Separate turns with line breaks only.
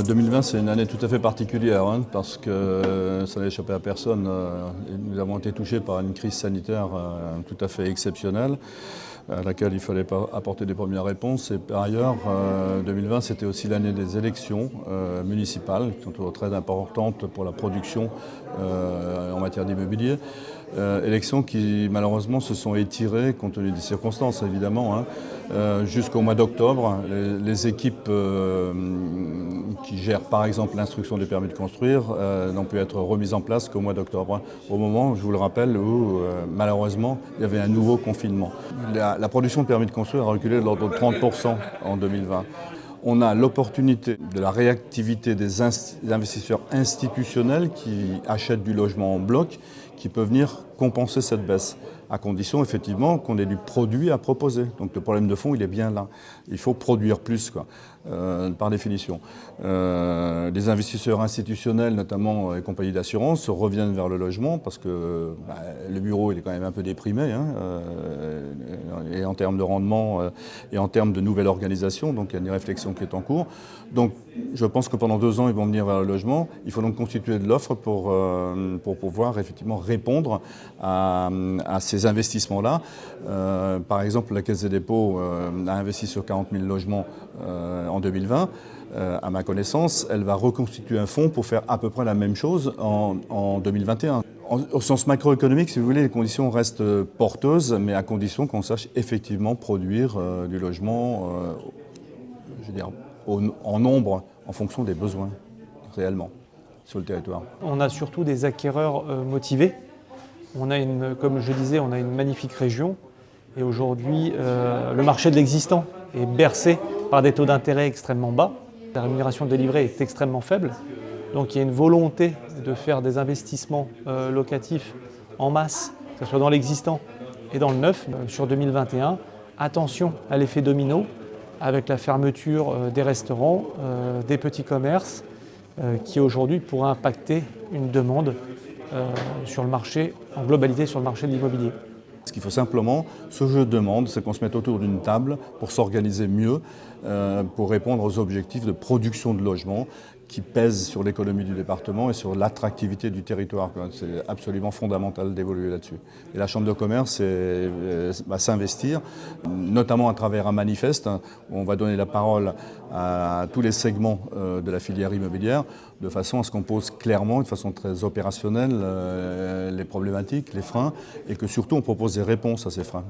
2020, c'est une année tout à fait particulière parce que ça n'a échappé à personne. Nous avons été touchés par une crise sanitaire tout à fait exceptionnelle à laquelle il fallait apporter des premières réponses. Et par ailleurs, 2020, c'était aussi l'année des élections municipales, qui sont très importantes pour la production en matière d'immobilier. Élections qui malheureusement se sont étirées, compte tenu des circonstances évidemment, jusqu'au mois d'octobre. Les équipes qui gèrent par exemple l'instruction des permis de construire n'ont pu être remises en place qu'au mois d'octobre, au moment, je vous le rappelle, où malheureusement il y avait un nouveau confinement. La production de permis de construire a reculé de l'ordre de 30% en 2020. On a l'opportunité de la réactivité des investisseurs institutionnels qui achètent du logement en bloc, qui peuvent venir compenser cette baisse, à condition effectivement qu'on ait du produit à proposer. Donc le problème de fond, il est bien là. Il faut produire plus, par définition. Les investisseurs institutionnels, notamment les compagnies d'assurance, reviennent vers le logement parce que le bureau il est quand même un peu déprimé, et en termes de rendement et en termes de nouvelle organisation. Donc il y a une réflexion qui est en cours. Donc je pense que pendant 2 ans, ils vont venir vers le logement. Il faut donc constituer de l'offre pour pouvoir effectivement répondre à ces investissements-là. Par exemple, la Caisse des dépôts a investi sur 40 000 logements en 2020. À ma connaissance, elle va reconstituer un fonds pour faire à peu près la même chose en 2021. Au sens macroéconomique, si vous voulez, les conditions restent porteuses, mais à condition qu'on sache effectivement produire du logement, je veux dire, en nombre, en fonction des besoins, réellement, sur le territoire.
On a surtout des acquéreurs motivés. Comme je disais, on a une magnifique région. Et aujourd'hui, le marché de l'existant est bercé par des taux d'intérêt extrêmement bas. La rémunération délivrée est extrêmement faible. Donc il y a une volonté de faire des investissements locatifs en masse, que ce soit dans l'existant et dans le neuf. Sur 2021, attention à l'effet domino avec la fermeture des restaurants, des petits commerces, qui aujourd'hui pourrait impacter une demande sur le marché, en globalité sur le marché de l'immobilier.
Ce qu'il faut simplement, ce jeu de demande, c'est qu'on se mette autour d'une table pour s'organiser mieux, pour répondre aux objectifs de production de logements qui pèsent sur l'économie du département et sur l'attractivité du territoire. C'est absolument fondamental d'évoluer là-dessus. Et la Chambre de commerce va s'investir, notamment à travers un manifeste où on va donner la parole à tous les segments de la filière immobilière, de façon à ce qu'on pose clairement, de façon très opérationnelle, les problématiques, les freins, et que surtout on propose des réponses à ces freins.